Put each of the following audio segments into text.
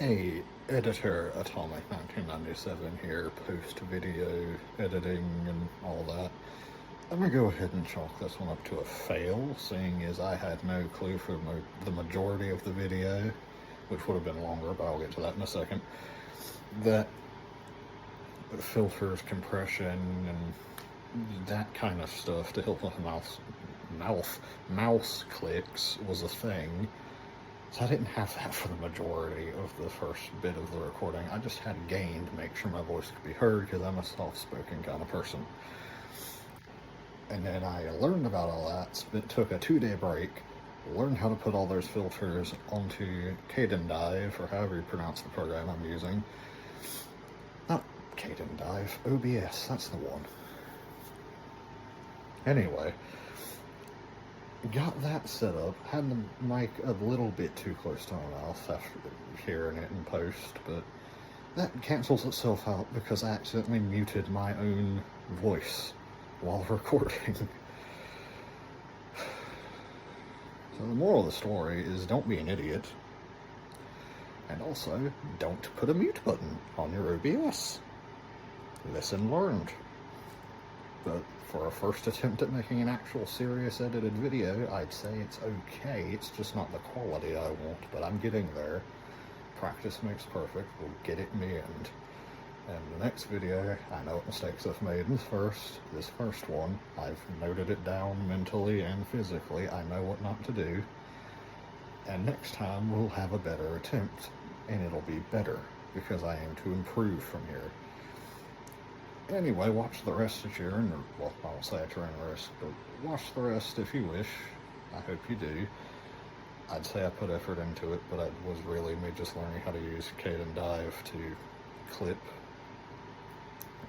Hey, editor Atomic 1997 here, post-video editing and all that. I'm gonna go ahead and chalk this one up to a fail, seeing as I had no clue for the majority of the video, which would have been longer, but I'll get to that in a second, that filters, compression, and that kind of stuff to help with mouse clicks was a thing. So I didn't have that for the majority of the first bit of the recording. I just had gain to make sure my voice could be heard because I'm a soft-spoken kind of person. And then I learned about all that, took a 2-day break, learned how to put all those filters onto Dive, or however you pronounce the program I'm using. Not Dive, OBS, that's the one. Anyway, got that set up, had the mic a little bit too close to my mouth after hearing it in post, but that cancels itself out because I accidentally muted my own voice while recording. So the moral of the story is don't be an idiot, and also don't put a mute button on your OBS. Lesson learned. But for a first attempt at making an actual serious edited video, I'd say it's okay. It's just not the quality I want, but I'm getting there. Practice makes perfect. We'll get it in the end. And the next video, I know what mistakes I've made in this first one. I've noted it down mentally and physically. I know what not to do. And next time we'll have a better attempt, and it'll be better because I aim to improve from here. Anyway, watch the rest at your own, well, I won't say at your own risk, but watch the rest if you wish. I hope you do. I'd say I put effort into it, but it was really me just learning how to use Dive to clip.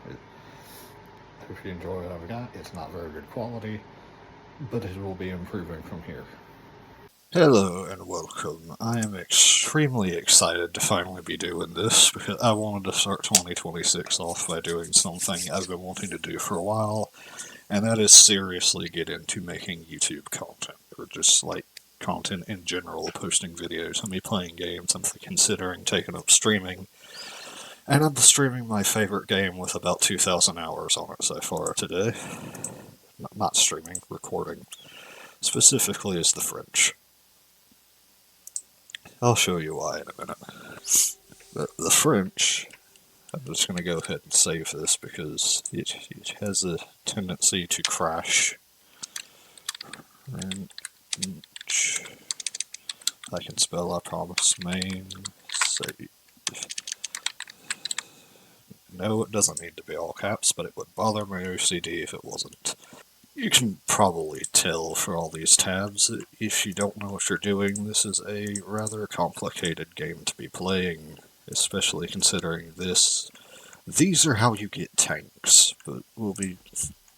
I hope you enjoy what I've got. It's not very good quality, but it will be improving from here. Hello and welcome. I am extremely excited to finally be doing this because I wanted to start 2026 off by doing something I've been wanting to do for a while, and that is seriously get into making YouTube content, or just like content in general, posting videos of me playing games. I'm considering taking up streaming, and I'm streaming my favorite game with about 2,000 hours on it so far today. Not streaming, recording. Specifically is the French. I'll show you why in a minute. But the French, I'm just going to go ahead and save this because it has a tendency to crash. French. I can spell, I promise. Main save. No, it doesn't need to be all caps, but it would bother my OCD if it wasn't. You can probably tell for all these tabs that if you don't know what you're doing, this is a rather complicated game to be playing, especially considering this. These are how you get tanks, but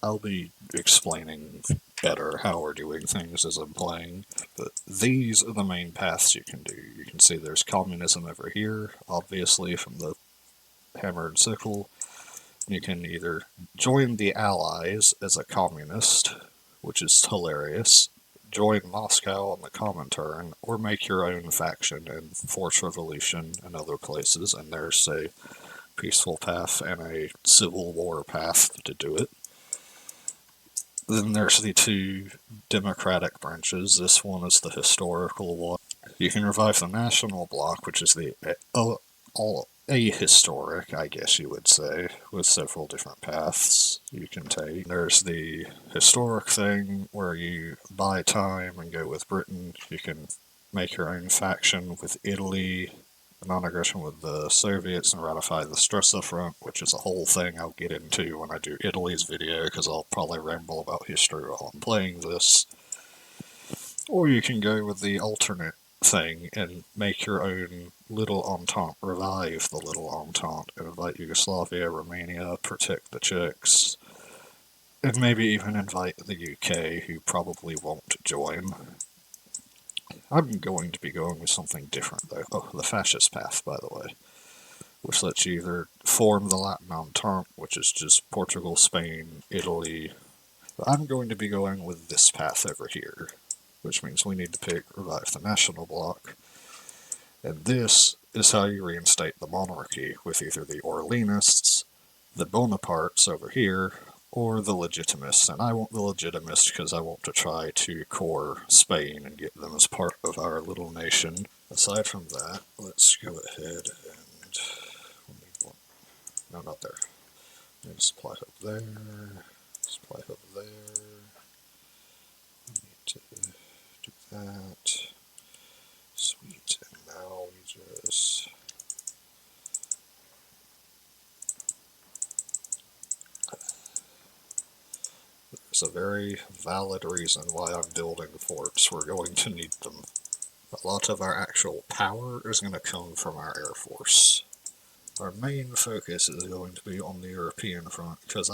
I'll be explaining better how we're doing things as I'm playing, but these are the main paths you can do. You can see there's communism over here, obviously from the hammer and sickle. You can either join the Allies as a communist, which is hilarious, join Moscow on the Comintern, or make your own faction and force revolution in other places, and there's a peaceful path and a civil war path to do it. Then there's the two democratic branches. This one is the historical one. You can revive the national bloc, which is the ahistoric, I guess you would say, with several different paths you can take. There's the historic thing, where you buy time and go with Britain. You can make your own faction with Italy, non-aggression with the Soviets, and ratify the Stresa Front, which is a whole thing I'll get into when I do Italy's video, because I'll probably ramble about history while I'm playing this. Or you can go with the alternate thing and make your own little Entente, revive the little Entente, and invite Yugoslavia, Romania, protect the Czechs, and maybe even invite the UK, who probably won't join. I'm going to be going with something different, though. Oh, the fascist path, by the way, which lets you either form the Latin Entente, which is just Portugal, Spain, Italy. But I'm going to be going with this path over here, which means we need to pick revive the national bloc. And this is how you reinstate the monarchy, with either the Orleanists, the Bonapartes over here, or the Legitimists. And I want the Legitimists because I want to try to core Spain and get them as part of our little nation. Aside from that, let's go ahead and... No, not there. Supply hub there. Supply hub there. We need to do that. Sweet. And now we just... There's a very valid reason why I'm building forts. We're going to need them. A lot of our actual power is going to come from our Air Force. Our main focus is going to be on the European front, because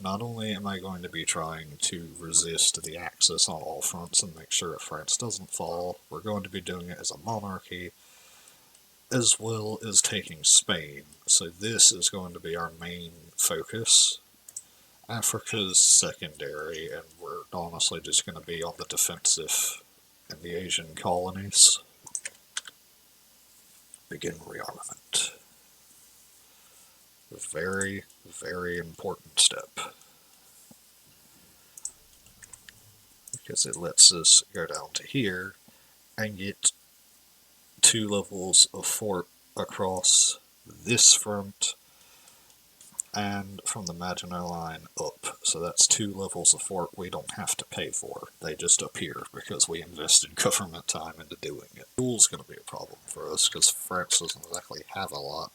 not only am I going to be trying to resist the Axis on all fronts and make sure that France doesn't fall, we're going to be doing it as a monarchy, as well as taking Spain. So this is going to be our main focus. Africa's secondary, and we're honestly just going to be on the defensive in the Asian colonies. Begin rearmament. Very, very important step. Because it lets us go down to here and get 2 levels of fort across this front and from the Maginot Line up. So that's 2 levels of fort we don't have to pay for. They just appear because we invested government time into doing it. Fuel's going to be a problem for us because France doesn't exactly have a lot,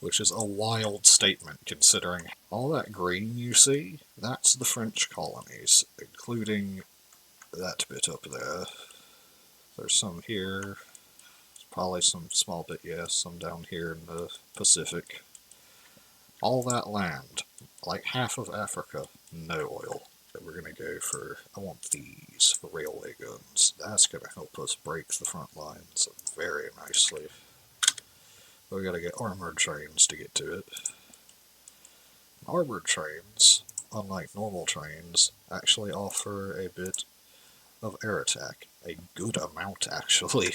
which is a wild statement considering all that green you see, that's the French colonies, including that bit up there. There's some here, probably some small bit, yes, some down here in the Pacific. All that land, like half of Africa, no oil. We're going to go for, I want these for railway guns. That's going to help us break the front lines very nicely. We gotta get armored trains to get to it. Armored trains, unlike normal trains, actually offer a bit of air attack. A good amount, actually.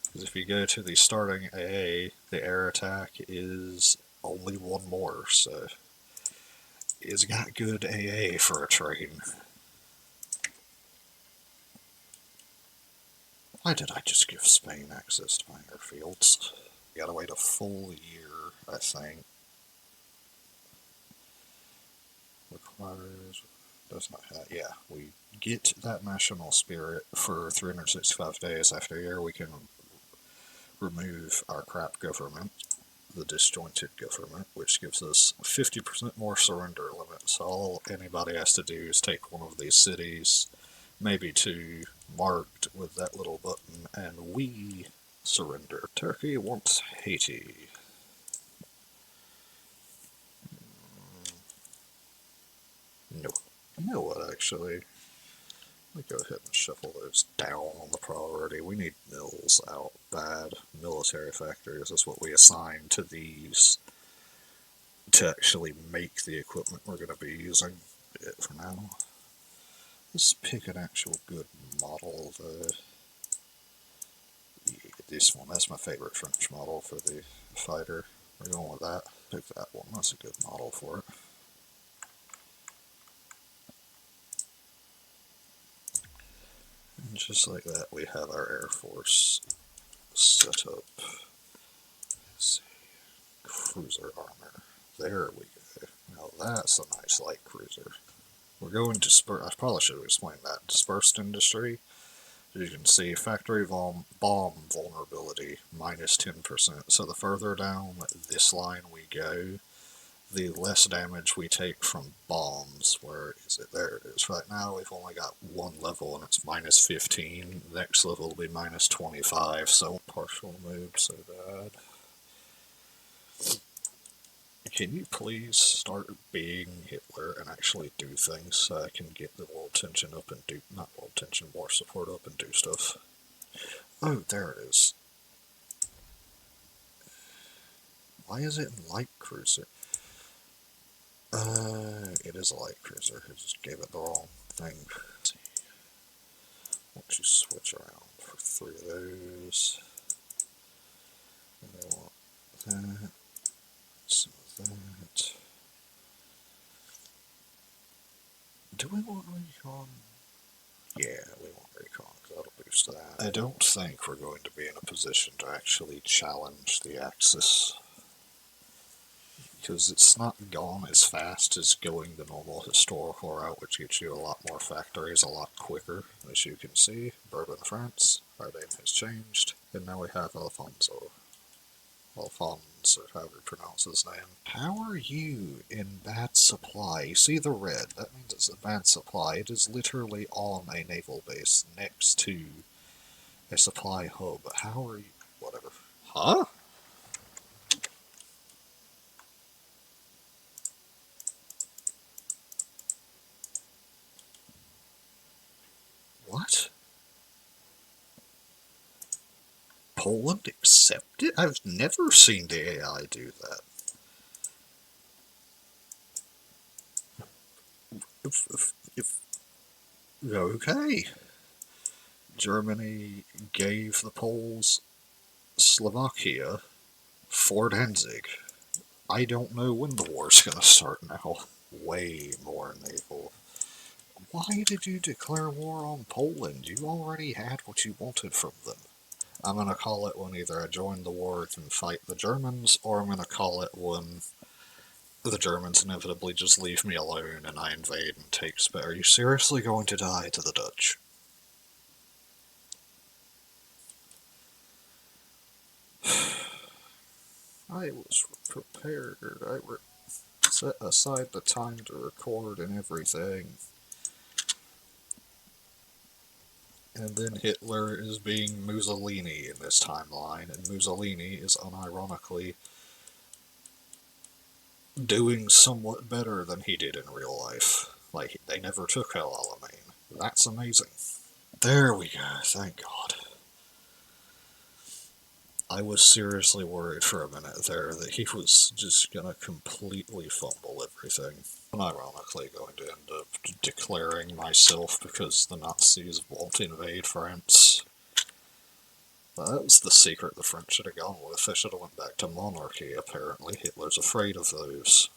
Because if you go to the starting AA, the air attack is only 1 more, so it's got good AA for a train. Why did I just give Spain access to my airfields? Gotta wait a full year, I think. Requires... does not have... yeah, we get that national spirit for 365 days. After a year we can remove our crap government, the disjointed government, which gives us 50% more surrender limit. So all anybody has to do is take one of these cities, maybe 2, marked with that little button, and we surrender. Turkey wants Haiti. No. You know what, actually? Let me go ahead and shuffle those down on the priority. We need mills out bad. Military factories is what we assign to these to actually make the equipment we're going to be using. For now, let's pick an actual good model, though. Yeah, this one, that's my favorite French model for the fighter. We're going with that. Pick that one, that's a good model for it. And just like that, we have our Air Force set up. Let's see. Cruiser armor. There we go. Now that's a nice light cruiser. We're going to I probably should have explained that. Dispersed industry. As you can see, factory bomb vulnerability, minus 10%. So the further down this line we go, the less damage we take from bombs. Where is it? There it is. Right now we've only got 1 level and it's minus 15. Next level will be minus 25, so partial noob, so bad. Can you please start being Hitler and actually do things so I can get the world tension up and do, not world tension, war support up and do stuff? Oh, there it is. Why is it in light cruiser? It is a light cruiser. I just gave it the wrong thing. Let's see. Won't you switch around for 3 of those? that, some of that. Do we want recon? Yeah, we want recon, because that'll boost that. I don't think we're going to be in a position to actually challenge the Axis, because it's not gone as fast as going the normal historical route, which gets you a lot more factories a lot quicker. As you can see, Bourbon, France, our name has changed, and now we have Alphonse, or however you pronounce his name. How are you in bad supply? You see the red, that means it's a bad supply. It is literally on a naval base next to a supply hub. How are you? Whatever. Huh? What? Poland accepted? I've never seen the AI do that. If okay. Germany gave the Poles Slovakia, Fort Danzig. I don't know when the war's gonna start now. Way more naval. Why did you declare war on Poland? You already had what you wanted from them. I'm gonna call it when either I join the war and fight the Germans, or I'm gonna call it when the Germans inevitably just leave me alone and I invade and take Spain. Are you seriously going to die to the Dutch? I was prepared. Set aside the time to record and everything. And then Hitler is being Mussolini in this timeline, and Mussolini is unironically doing somewhat better than he did in real life. Like, they never took El Alamein. That's amazing. There we go, thank God. I was seriously worried for a minute there that he was just gonna completely fumble everything. I'm ironically going to end up declaring myself because the Nazis won't invade France. That was the secret the French should have gone with. They should have went back to monarchy, apparently. Hitler's afraid of those.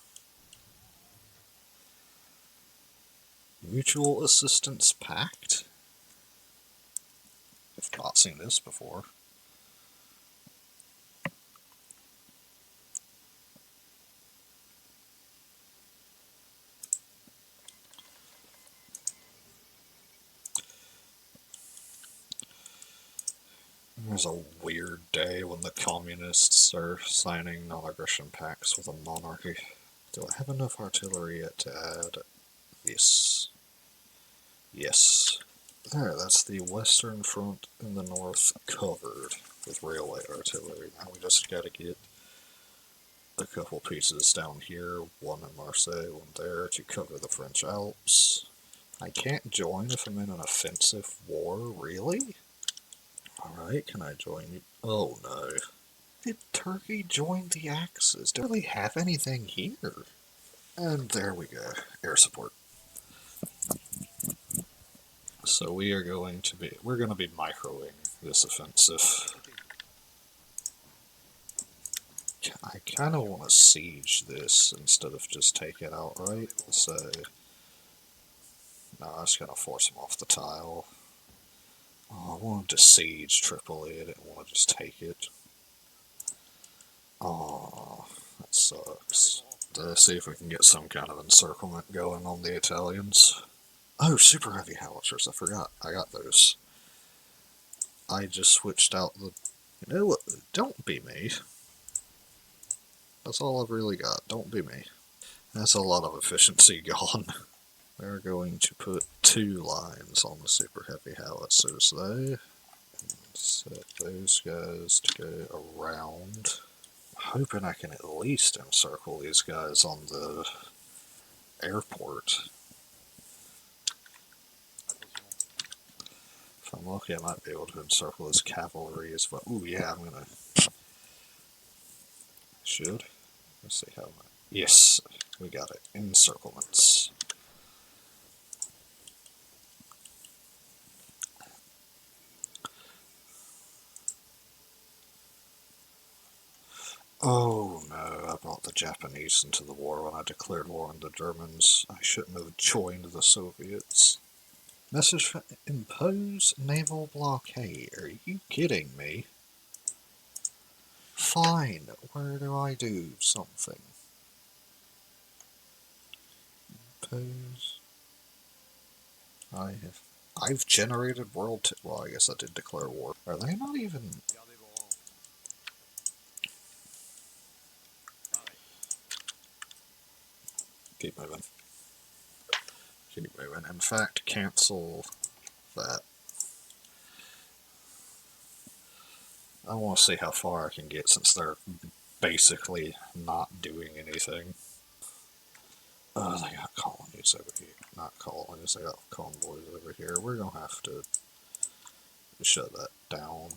Mutual Assistance Pact? I've not seen this before. There's a weird day when the communists are signing non-aggression pacts with a monarchy. Do I have enough artillery yet to add? Yes. Yes. There, that's the western front and the north covered with railway artillery. Now we just gotta get a couple pieces down here, one in Marseille, one there, to cover the French Alps. I can't join if I'm in an offensive war, really? Alright, can I join you? Oh no. Did Turkey join the Axis? Do they have anything here? And there we go, air support. So we're going to be microing this offensive. I kind of want to siege this instead of just take it outright, so... No, I was going to force him off the tile. Oh, I wanted to siege Tripoli, I didn't want to just take it. Oh, that sucks. Let's see if we can get some kind of encirclement going on the Italians. Oh, super heavy howitzers, I forgot. I got those. I just switched out the... You know what? Don't be me. That's all I've really got. Don't be me. That's a lot of efficiency gone. We're going to put 2 lines on the super heavy howitzers though. And set those guys to go around. I'm hoping I can at least encircle these guys on the airport. If I'm lucky, I might be able to encircle his cavalry as well. Ooh, yeah, I'm gonna... Should? Let's see how much. Yes, we got it. Encirclements. Oh no, I brought the Japanese into the war when I declared war on the Germans. I shouldn't have joined the Soviets. Message for impose naval blockade. Are you kidding me? Fine, where do I do something? Impose. I've generated well, I guess I did declare war. Are they not even... Keep moving. Keep moving. In fact, cancel that. I want to see how far I can get since they're basically not doing anything. They got colonies over here. Not colonies, they got convoys over here. We're gonna have to shut that down.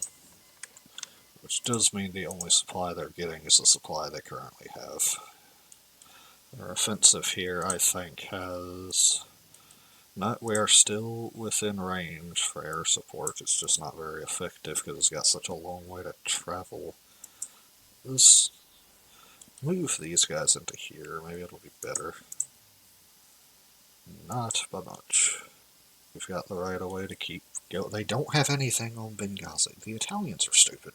Which does mean the only supply they're getting is the supply they currently have. Their offensive here, I think, has... No, we are still within range for air support. It's just not very effective because it's got such a long way to travel. Let's move these guys into here. Maybe it'll be better. Not by much. We've got the right of way to keep going. They don't have anything on Benghazi. The Italians are stupid.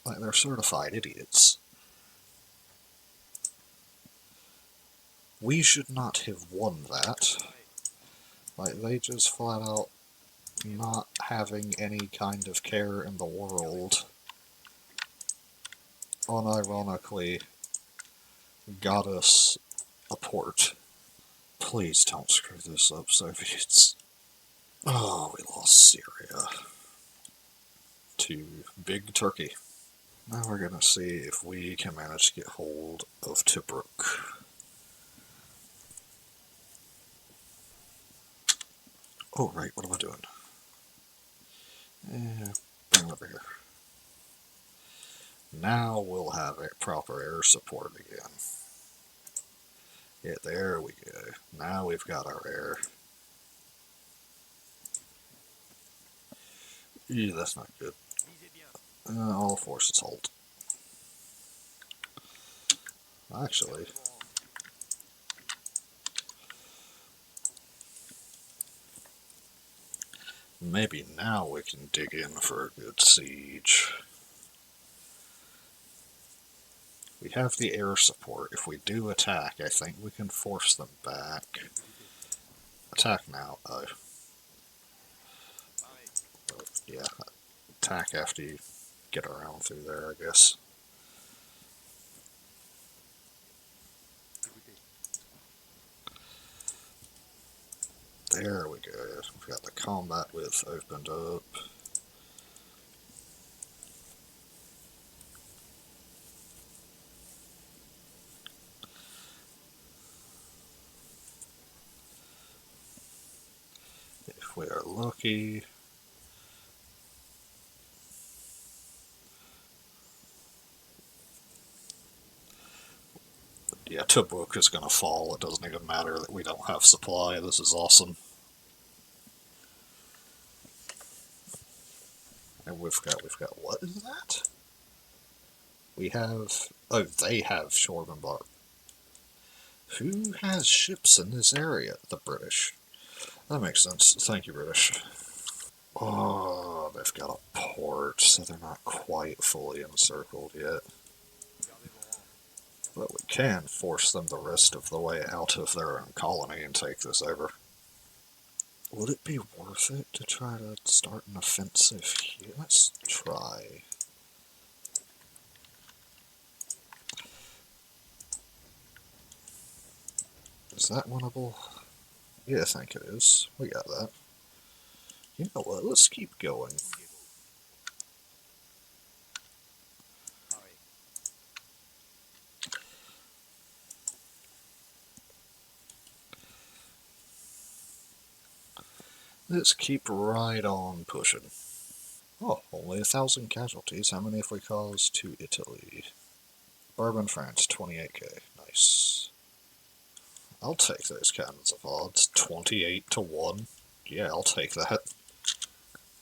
Like, they're certified idiots. We should not have won that. Like, they just flat out not having any kind of care in the world unironically got us a port. Please don't screw this up, Soviets. Oh, we lost Syria to Big Turkey. Now we're gonna see if we can manage to get hold of Tobruk. Oh, right, what am I doing? Bring it over here. Now we'll have a proper air support again. Yeah, there we go. Now we've got our air. Yeah, that's not good. All forces halt. Actually, maybe now we can dig in for a good siege. We have the air support. If we do attack, I think we can force them back. Attack now. Yeah, attack after you get around through there, I guess. There we go. We've got the combat width opened up. If we are lucky... Yeah, Tobruk is going to fall. It doesn't even matter that we don't have supply. This is awesome. And we've got what is that? We have... Oh, they have shore bombardment. Who has ships in this area? The British. That makes sense. Thank you, British. Oh, they've got a port, so they're not quite fully encircled yet. But we can force them the rest of the way out of their own colony and take this over. Would it be worth it to try to start an offensive here? Let's try. Is that winnable? Yeah, I think it is. We got that. You know what? Let's keep going. Let's keep right on pushing. Oh, only 1,000 casualties. How many have we caused to Italy? Bourbon, France, 28k. Nice. I'll take those kinds of odds. 28 to 1. Yeah, I'll take that.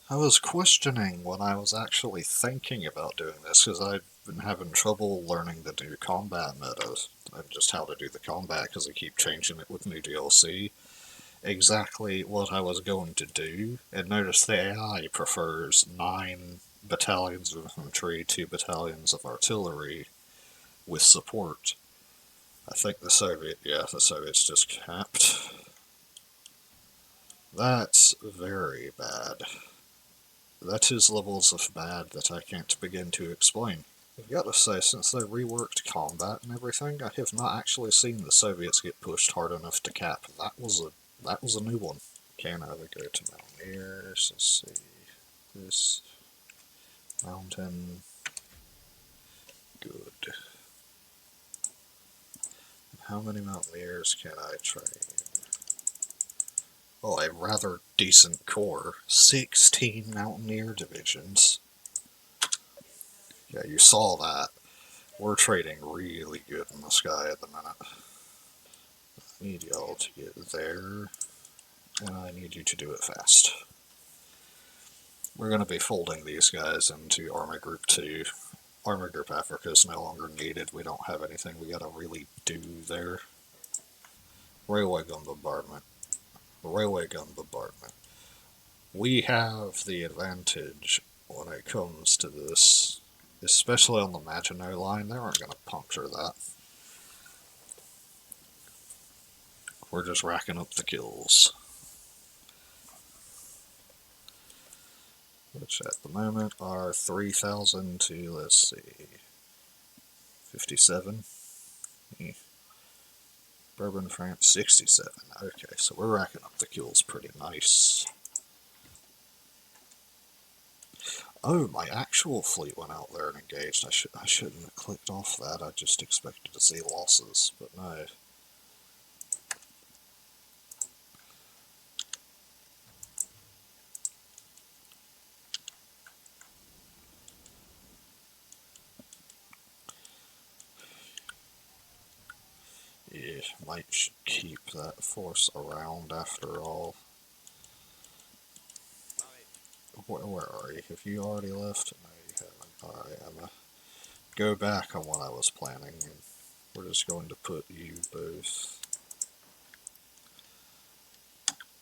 I was questioning when I was actually thinking about doing this, because I've been having trouble learning the new combat meta, and just how to do the combat, because they keep changing it with new DLC. Exactly what I was going to do, and notice the AI prefers 9 battalions of infantry, 2 battalions of artillery, with support. I think the Soviets just capped. That's very bad. That is levels of bad that I can't begin to explain. I've got to say, since they reworked combat and everything, I have not actually seen the Soviets get pushed hard enough to cap. That was a new one. Can I go to Mountaineers? Let's see. This mountain. Good. How many Mountaineers can I train? Oh, a rather decent corps. 16 Mountaineer divisions. Yeah, you saw that. We're trading really good in the sky at the minute. I need y'all to get there, and I need you to do it fast. We're going to be folding these guys into Army Group 2. Army Group Africa is no longer needed. We don't have anything we gotta really do there. Railway gun bombardment. Railway gun bombardment. We have the advantage when it comes to this, especially on the Maginot Line. They aren't going to puncture that. We're just racking up the kills. Which at the moment are 3,000 to, let's see, 57. Bourbon, France, 67. Okay, so we're racking up the kills pretty nice. Oh, my actual fleet went out there and engaged. I shouldn't have clicked off that. I just expected to see losses, but no. Yeah, might keep that force around after all. Where are you? Have you already left? No, you haven't. Alright, I'm gonna go back on what I was planning, and we're just going to put you both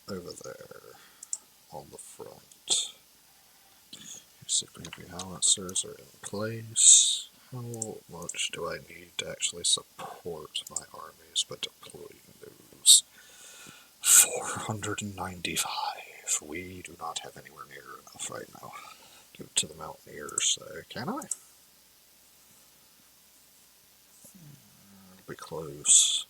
over there on the front. Your super heavy howitzers are in place. How much do I need to actually support my armies by deploying those? 495. We do not have anywhere near enough right now. Give it to the Mountaineers, can I? It'll be close.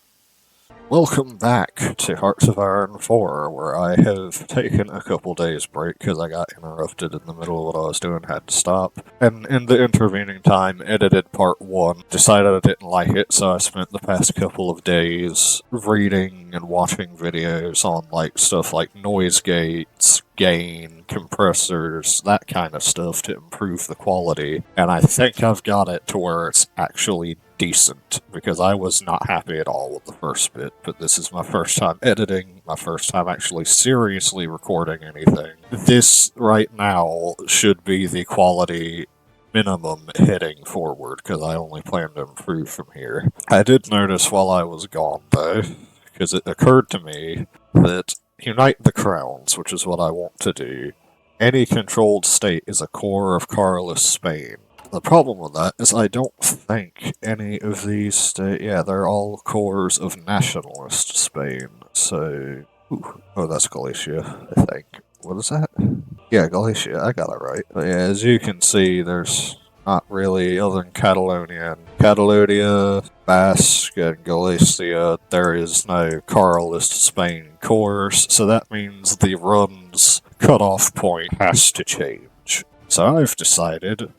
Welcome back to Hearts of Iron 4, where I have taken a couple days break because I got interrupted in the middle of what I was doing, had to stop. And in the intervening time, edited part 1, decided I didn't like it, so I spent the past couple of days reading and watching videos on like stuff like noise gates, gain, compressors, that kind of stuff to improve the quality. And I think I've got it to where it's actually decent, because I was not happy at all with the first bit, but this is my first time editing, my first time actually seriously recording anything. This right now should be the quality minimum heading forward, because I only plan to improve from here. I did notice while I was gone, though, because it occurred to me that Unite the Crowns, which is what I want to do, any controlled state is a core of Carlist Spain. The problem with that is I don't think any of these yeah, they're all cores of nationalist Spain, so... Ooh. Oh, that's Galicia, I think. What is that? Yeah, Galicia, I got it right. But yeah, as you can see, there's not really, other than Catalonia and Catalonia, Basque, and Galicia, there is no Carlist Spain cores, so that means the run's cutoff point has to change. So I've decided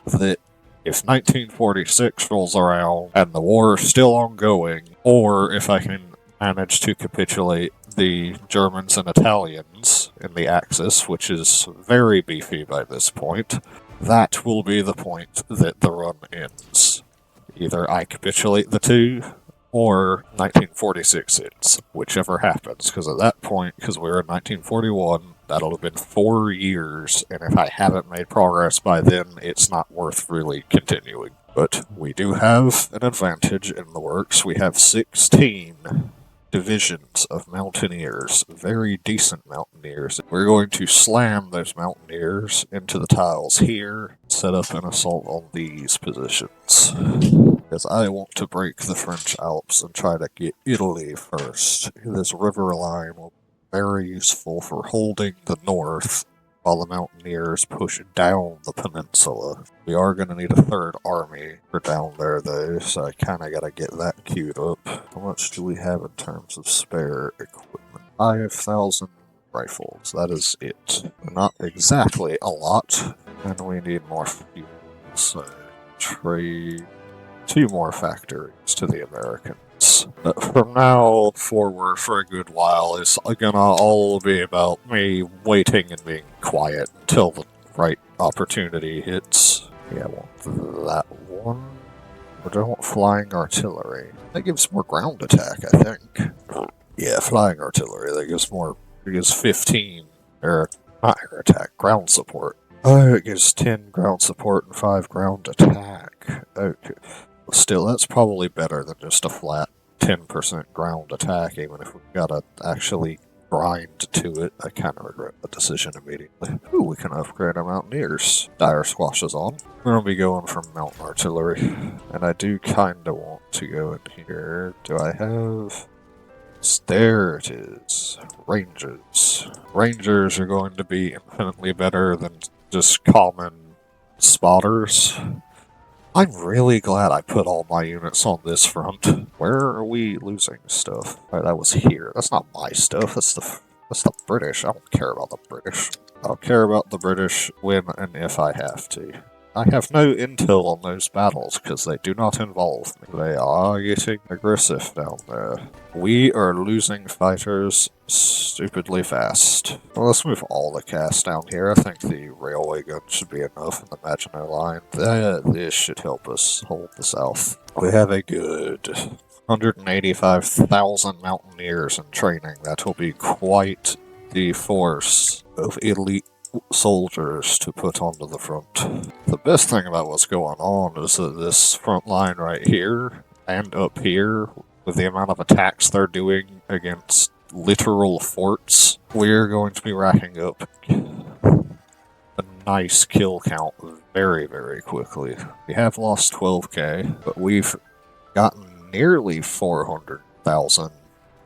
that if 1946 rolls around and the war is still ongoing, or if I can manage to capitulate the Germans and Italians in the Axis, which is very beefy by this point, that will be the point that the run ends. Either I capitulate the two, or 1946 hits, whichever happens, because at that point, because we're in 1941, that'll have been 4 years, and if I haven't made progress by then, it's not worth really continuing. But we do have an advantage in the works. We have 16 divisions of mountaineers, very decent mountaineers. We're going to slam those mountaineers into the tiles here, set up an assault on these positions. Because I want to break the French Alps and try to get Italy first. This river line will be very useful for holding the north while the mountaineers push down the peninsula. We are going to need a third army for down there, though, so I kind of got to get that queued up. How much do we have in terms of spare equipment? 5,000 rifles, that is it. Not exactly a lot, and we need more fuel, so trade 2 more factories to the Americans. But from now forward for a good while, it's gonna all be about me waiting and being quiet until the right opportunity hits. Yeah, I want that one. But I want flying artillery. That gives more ground attack, I think. Yeah, flying artillery. That gives 15 air, not air attack, ground support. Oh, it gives 10 ground support and 5 ground attack. Okay. Still, that's probably better than just a flat 10% ground attack, even if we've got to actually grind to it. I kind of regret the decision immediately. Ooh, we can upgrade our mountaineers. Dire Squash is on. We're going to be going for mountain artillery. And I do kind of want to go in here. Do I have... There it is. Rangers. Rangers are going to be infinitely better than just common spotters. I'm really glad I put all my units on this front. Where are we losing stuff? Oh, that was here. That's not my stuff. That's the British. I don't care about the British. I'll care about the British when and if I have to. I have no intel on those battles because they do not involve me. They are getting aggressive down there. We are losing fighters stupidly fast. Well, let's move all the cast down here. I think the railway gun should be enough in the Maginot Line. This should help us hold the south. We have a good 185,000 mountaineers in training. That will be quite the force of elite soldiers to put onto the front. The best thing about what's going on is that this front line right here and up here, with the amount of attacks they're doing against literal forts, we're going to be racking up a nice kill count very, very quickly. We have lost 12k, but we've gotten nearly 400,000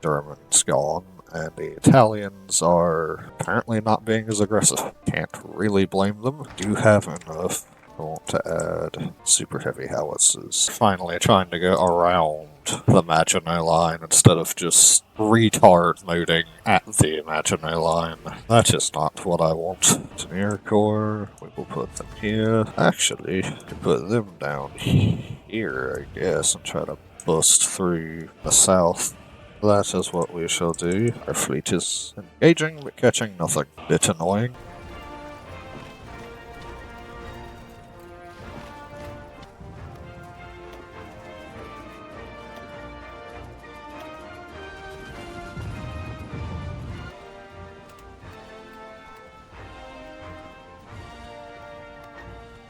Germans gone, and the Italians are apparently not being as aggressive. Can't really blame them. Do have enough. I want to add super heavy howitzers. Finally trying to go around the Maginot Line instead of just retard moding at the Maginot Line. That is not what I want. Engineer Corps, we will put them here. Actually, we can put them down here, I guess, and try to bust through the south. That is what we shall do. Our fleet is engaging, but catching nothing. Bit annoying.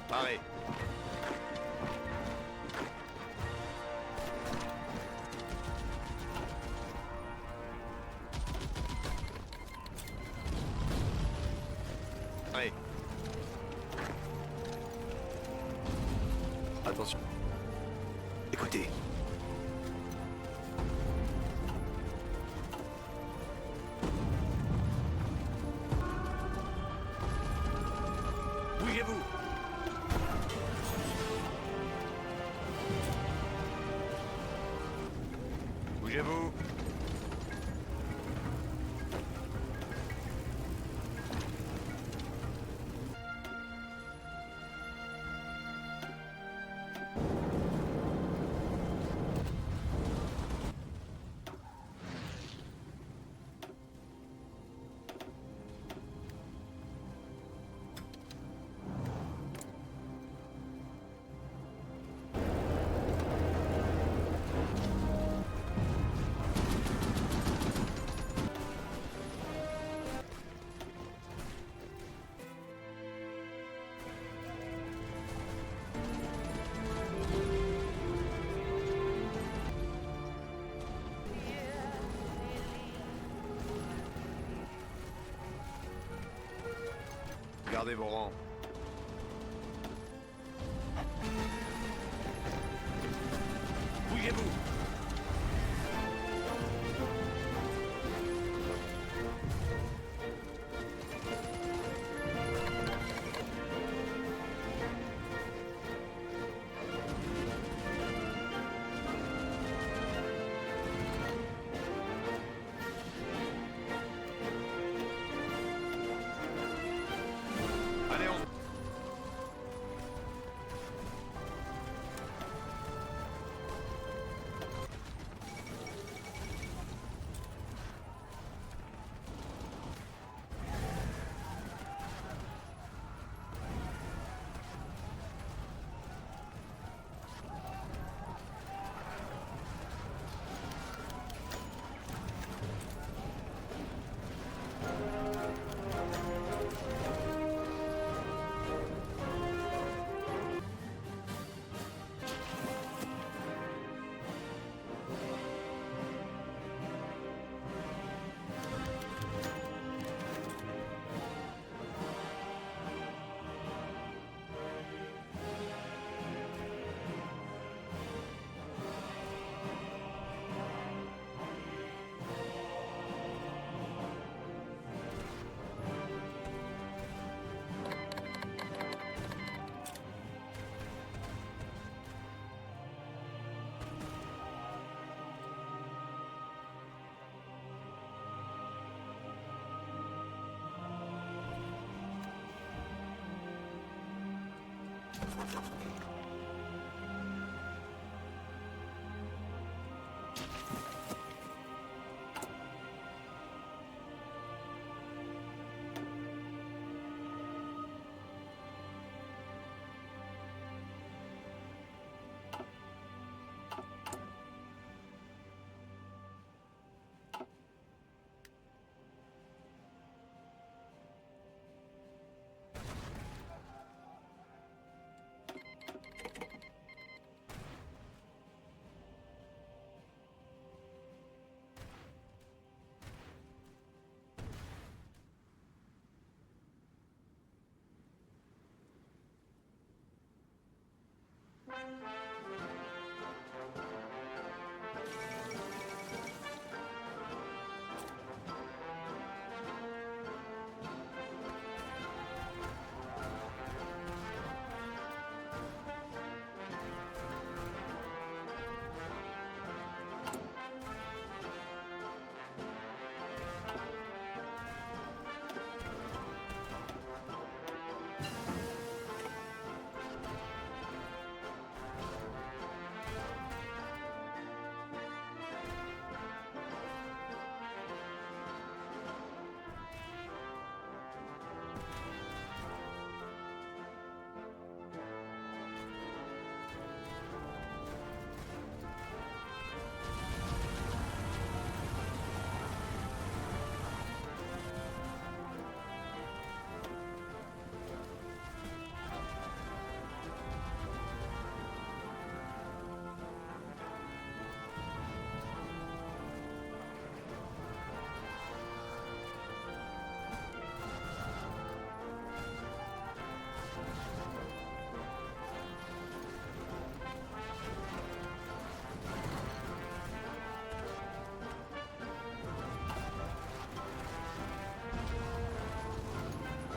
Paré. Paré. Attention. Écoutez. Bougez-vous. Bougez-vous. Gardez vos rangs. Bougez-vous. Allez, on...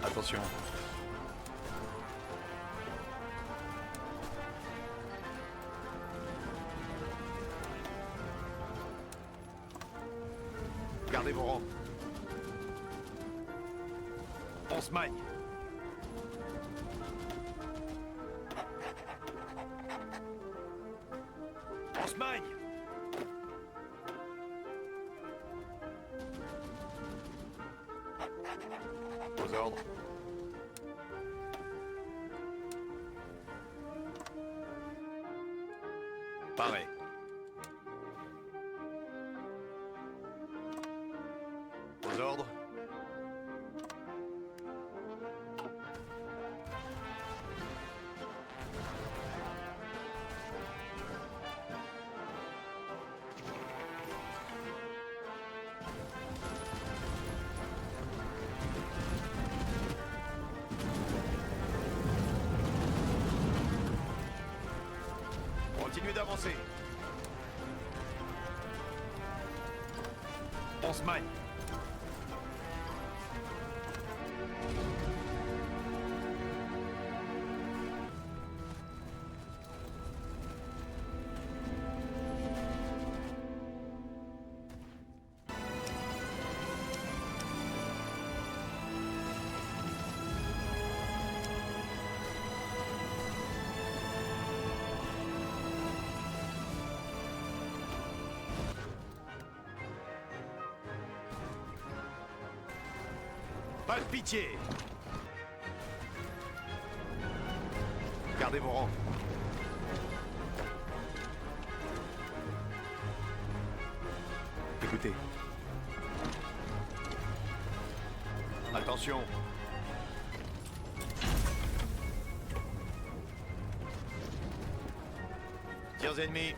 Attention. Gardez vos rangs. On se magne. On se magne. Aux ordres. Pareil. Aux ordres. Continuez d'avancer. On se maille. Pas de pitié. Gardez vos rangs. Écoutez. Attention. Tirs ennemis.